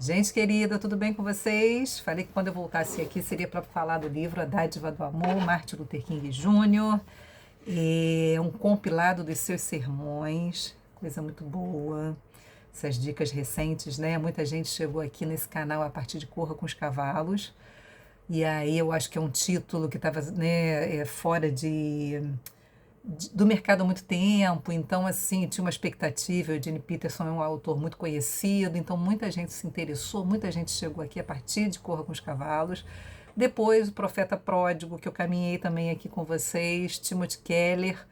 Gente querida, tudo bem com vocês? Falei que quando eu voltasse aqui seria para falar do livro A Dádiva do Amor, Martin Luther King Jr. É um compilado dos seus sermões, coisa muito boa. Essas dicas recentes, né? Muita gente chegou aqui nesse canal a partir de Corra com os Cavalos. E aí eu acho que é um título que estava, né, fora do mercado há muito tempo, então assim, tinha uma expectativa. O Eugene Peterson é um autor muito conhecido, então muita gente se interessou, muita gente chegou aqui a partir de Corra com os Cavalos. Depois o Profeta Pródigo, que eu caminhei também aqui com vocês, Timothy Keller,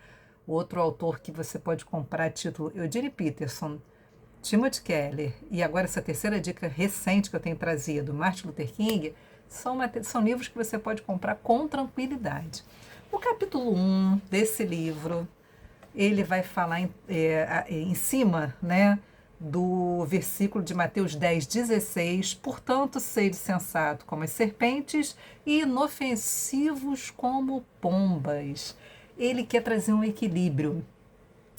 outro autor que você pode comprar, título Eugene Peterson, Timothy Keller, e agora essa terceira dica recente que eu tenho trazido, Martin Luther King, são livros que você pode comprar com tranquilidade. O capítulo 1 desse livro, ele vai falar em cima, né, do versículo de Mateus 10:16, portanto, sede sensato como as serpentes e inofensivos como pombas. Ele quer trazer um equilíbrio.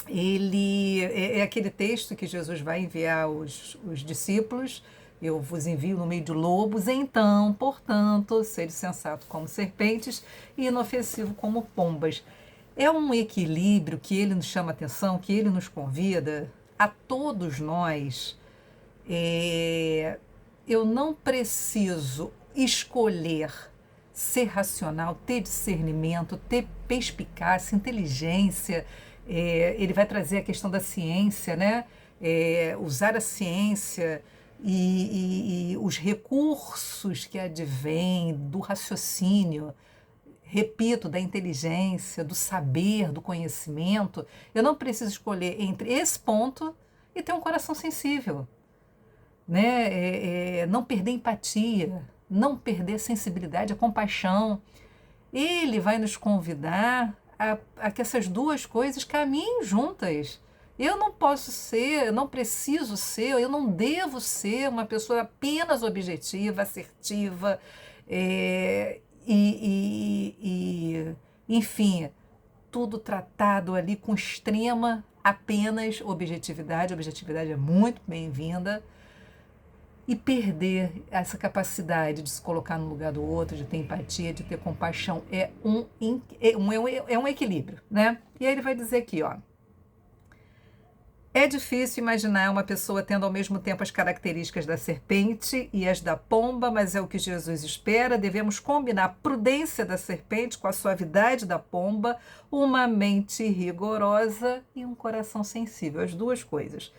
Ele é aquele texto que Jesus vai enviar os discípulos: eu vos envio no meio de lobos, então, portanto, sede sensato como serpentes e inofensivo como pombas. É um equilíbrio que ele nos chama atenção, que ele nos convida a todos nós. É, eu não preciso escolher ser racional, ter discernimento, ter perspicácia, inteligência. Ele vai trazer a questão da ciência, né? Usar a ciência e os recursos que advêm do raciocínio, repito, da inteligência, do saber, do conhecimento. Eu não preciso escolher entre esse ponto e ter um coração sensível, né? Não perder empatia, não perder a sensibilidade, a compaixão. Ele vai nos convidar a que essas duas coisas caminhem juntas. Eu não posso ser, eu não preciso ser, eu não devo ser uma pessoa apenas objetiva, assertiva, enfim, tudo tratado ali com extrema apenas objetividade. A objetividade é muito bem-vinda. E perder essa capacidade de se colocar no lugar do outro, de ter empatia, de ter compaixão, é um equilíbrio, né? E aí ele vai dizer aqui, ó: é difícil imaginar uma pessoa tendo ao mesmo tempo as características da serpente e as da pomba, mas é o que Jesus espera. Devemos combinar a prudência da serpente com a suavidade da pomba, uma mente rigorosa e um coração sensível, as duas coisas.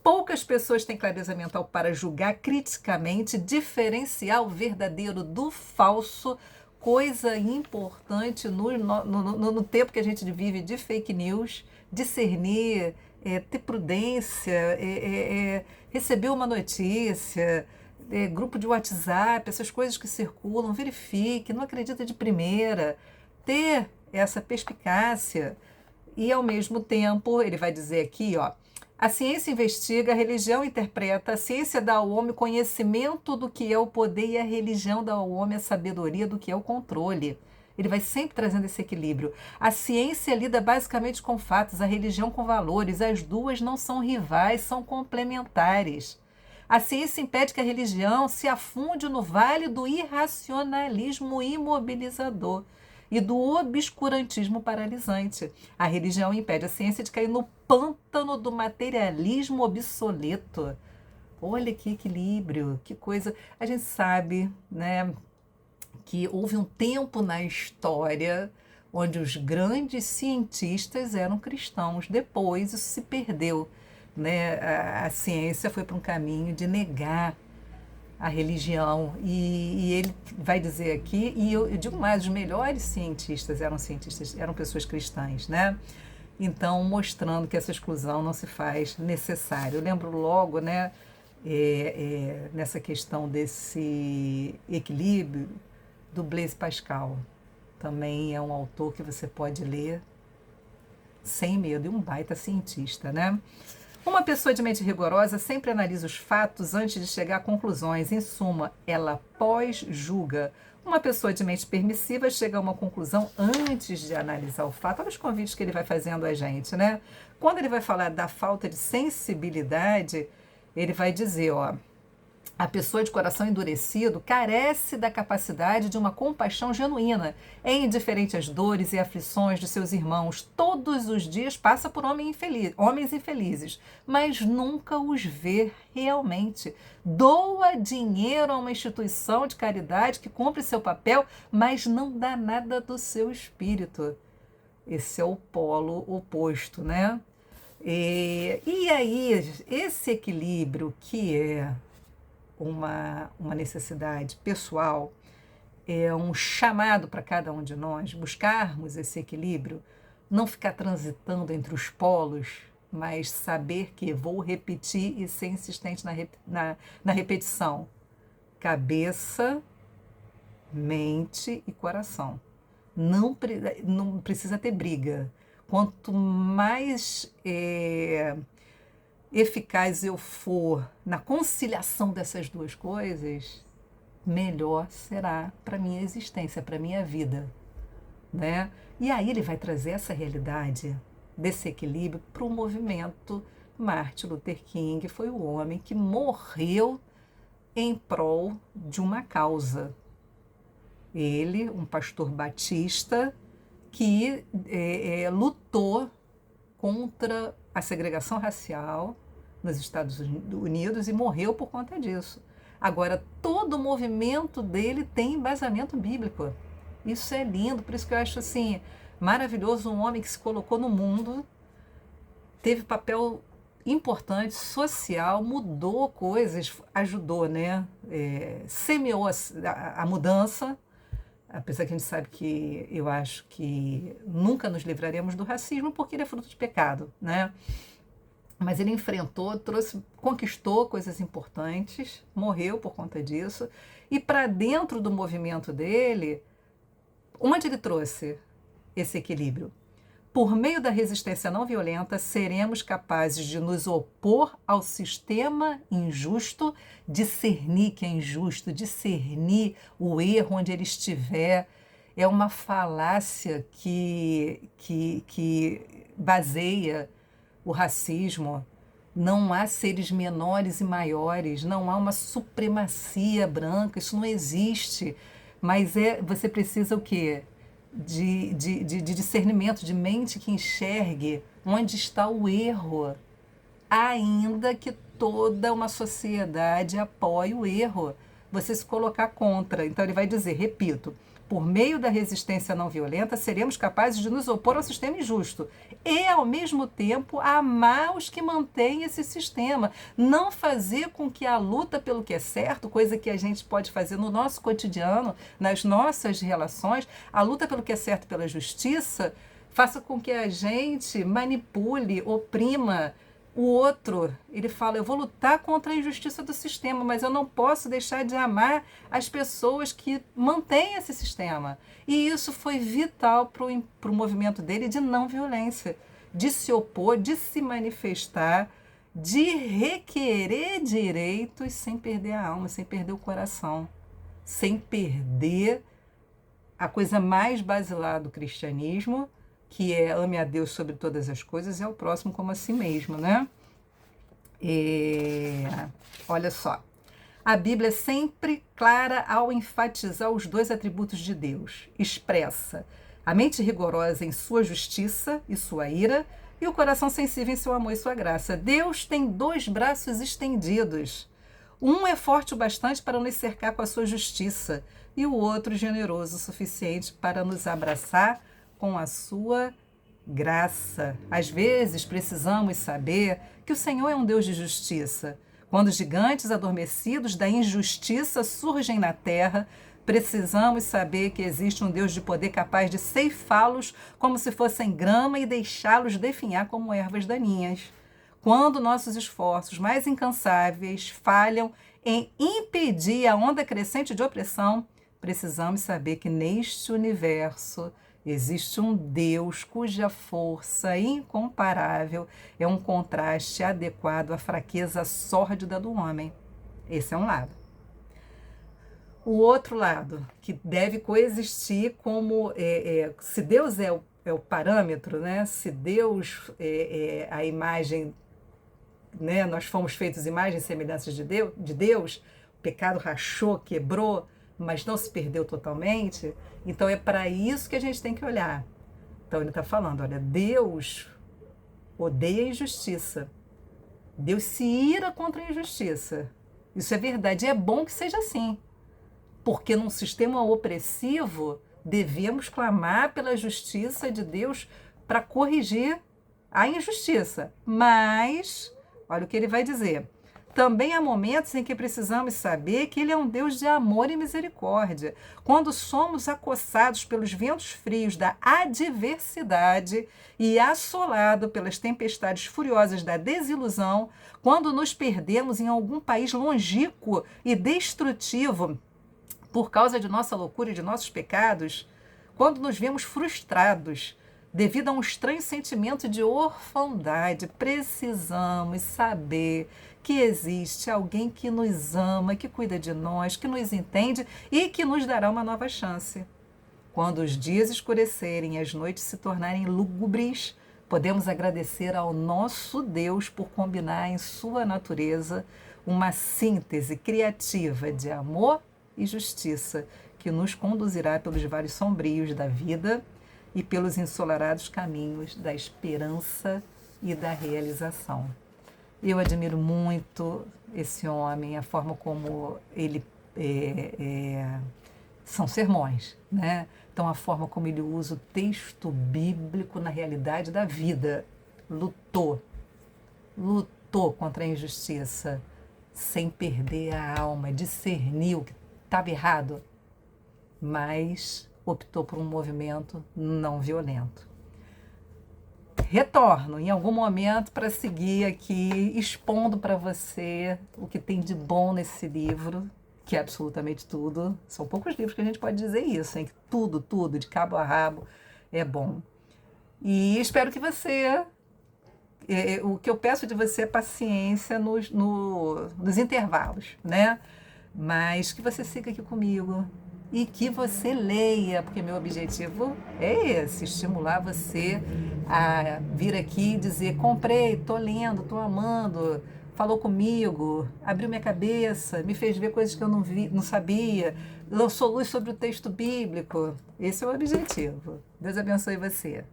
Poucas pessoas têm clareza mental para julgar criticamente, diferenciar o verdadeiro do falso, coisa importante no tempo que a gente vive de fake news, discernir, ter prudência, receber uma notícia, grupo de WhatsApp, essas coisas que circulam, verifique, não acredita de primeira, ter essa perspicácia. E ao mesmo tempo, ele vai dizer aqui, ó: a ciência investiga, a religião interpreta, a ciência dá ao homem conhecimento do que é o poder e a religião dá ao homem a sabedoria do que é o controle. Ele vai sempre trazendo esse equilíbrio. A ciência lida basicamente com fatos, a religião com valores. As duas não são rivais, são complementares. A ciência impede que a religião se afunde no vale do irracionalismo imobilizador e do obscurantismo paralisante. A religião impede a ciência de cair no pântano do materialismo obsoleto. Olha que equilíbrio, que coisa. A gente sabe, né, que houve um tempo na história onde os grandes cientistas eram cristãos. Depois isso se perdeu, né? A ciência foi para um caminho de negar a religião. E ele vai dizer aqui, e eu digo mais, os melhores cientistas, eram pessoas cristãs, né? Então, mostrando que essa exclusão não se faz necessária. Eu lembro logo, né, nessa questão desse equilíbrio, do Blaise Pascal. Também é um autor que você pode ler sem medo, e um baita cientista, né? Uma pessoa de mente rigorosa sempre analisa os fatos antes de chegar a conclusões. Em suma, ela pós-julga. Uma pessoa de mente permissiva chega a uma conclusão antes de analisar o fato. Olha os convites que ele vai fazendo a gente, né? Quando ele vai falar da falta de sensibilidade, ele vai dizer, ó: A pessoa de coração endurecido carece da capacidade de uma compaixão genuína. É indiferente às dores e aflições de seus irmãos. Todos os dias passa por homens infelizes, mas nunca os vê realmente. Doa dinheiro a uma instituição de caridade que cumpre seu papel, mas não dá nada do seu espírito. Esse é o polo oposto, né? E aí, esse equilíbrio que é uma necessidade pessoal, é um chamado para cada um de nós buscarmos esse equilíbrio, não ficar transitando entre os polos, mas saber que vou repetir e ser insistente na repetição. Cabeça, mente e coração. Não precisa ter briga. Quanto mais eficaz eu for na conciliação dessas duas coisas, melhor será para a minha existência, para a minha vida, né? E aí ele vai trazer essa realidade desse equilíbrio para o movimento. Martin Luther King foi o homem que morreu em prol de uma causa. Ele, um pastor batista, que lutou contra a segregação racial nos Estados Unidos e morreu por conta disso. Agora, todo o movimento dele tem embasamento bíblico. Isso é lindo, por isso que eu acho assim maravilhoso, um homem que se colocou no mundo, teve papel importante, social, mudou coisas, ajudou, né? Semeou a mudança, apesar que a gente sabe que eu acho que nunca nos livraremos do racismo porque ele é fruto de pecado, né? Mas ele enfrentou, conquistou coisas importantes, morreu por conta disso. E para dentro do movimento dele, onde ele trouxe esse equilíbrio? Por meio da resistência não violenta, seremos capazes de nos opor ao sistema injusto, discernir que é injusto, discernir o erro onde ele estiver. É uma falácia que baseia o racismo. Não há seres menores e maiores, não há uma supremacia branca, isso não existe. Mas você precisa o quê? De discernimento, de mente que enxergue onde está o erro, ainda que toda uma sociedade apoie o erro, você se colocar contra. Então ele vai dizer, repito, por meio da resistência não violenta, seremos capazes de nos opor ao sistema injusto e, ao mesmo tempo, amar os que mantêm esse sistema. Não fazer com que a luta pelo que é certo, coisa que a gente pode fazer no nosso cotidiano, nas nossas relações, a luta pelo que é certo pela justiça, faça com que a gente manipule, oprima o outro. Ele fala, eu vou lutar contra a injustiça do sistema, mas eu não posso deixar de amar as pessoas que mantêm esse sistema. E isso foi vital para o movimento dele de não violência, de se opor, de se manifestar, de requerer direitos sem perder a alma, sem perder o coração, sem perder a coisa mais basilar do cristianismo, que é ame a Deus sobre todas as coisas e ao próximo como a si mesmo, né? Olha só, a Bíblia é sempre clara ao enfatizar os dois atributos de Deus. Expressa a mente rigorosa em sua justiça e sua ira e o coração sensível em seu amor e sua graça. Deus tem dois braços estendidos. Um é forte o bastante para nos cercar com a sua justiça e o outro generoso o suficiente para nos abraçar com a sua graça. Às vezes precisamos saber que o Senhor é um Deus de justiça. Quando os gigantes adormecidos da injustiça surgem na terra, precisamos saber que existe um Deus de poder capaz de ceifá-los como se fossem grama e deixá-los definhar como ervas daninhas. Quando nossos esforços mais incansáveis falham em impedir a onda crescente de opressão, precisamos saber que neste universo existe um Deus cuja força incomparável é um contraste adequado à fraqueza sórdida do homem. Esse é um lado. O outro lado, que deve coexistir como, se Deus é o parâmetro, né? Se Deus é a imagem, né? Nós fomos feitos imagem e semelhança de Deus, pecado rachou, quebrou, mas não se perdeu totalmente. Então é para isso que a gente tem que olhar. Então ele está falando, olha, Deus odeia a injustiça. Deus se ira contra a injustiça. Isso é verdade. E é bom que seja assim. Porque num sistema opressivo, devemos clamar pela justiça de Deus para corrigir a injustiça. Mas, olha o que ele vai dizer. Também há momentos em que precisamos saber que Ele é um Deus de amor e misericórdia. Quando somos acossados pelos ventos frios da adversidade e assolados pelas tempestades furiosas da desilusão, quando nos perdemos em algum país longínquo e destrutivo por causa de nossa loucura e de nossos pecados, quando nos vemos frustrados devido a um estranho sentimento de orfandade, precisamos saber que existe alguém que nos ama, que cuida de nós, que nos entende e que nos dará uma nova chance. Quando os dias escurecerem e as noites se tornarem lúgubres, podemos agradecer ao nosso Deus por combinar em sua natureza uma síntese criativa de amor e justiça que nos conduzirá pelos vales sombrios da vida e pelos ensolarados caminhos da esperança e da realização. Eu admiro muito esse homem, a forma como ele são sermões, né? Então a forma como ele usa o texto bíblico na realidade da vida. Lutou contra a injustiça sem perder a alma, discerniu que estava errado, mas optou por um movimento não violento. Retorno em algum momento para seguir aqui expondo para você o que tem de bom nesse livro, que é absolutamente tudo. São poucos livros que a gente pode dizer isso, hein? Que tudo, de cabo a rabo é bom. E espero que você... o que eu peço de você é paciência nos intervalos, né? Mas que você siga aqui comigo e que você leia, porque meu objetivo é esse, estimular você a vir aqui e dizer, comprei, estou lendo, estou amando, falou comigo, abriu minha cabeça, me fez ver coisas que eu não sabia, lançou luz sobre o texto bíblico. Esse é o objetivo. Deus abençoe você.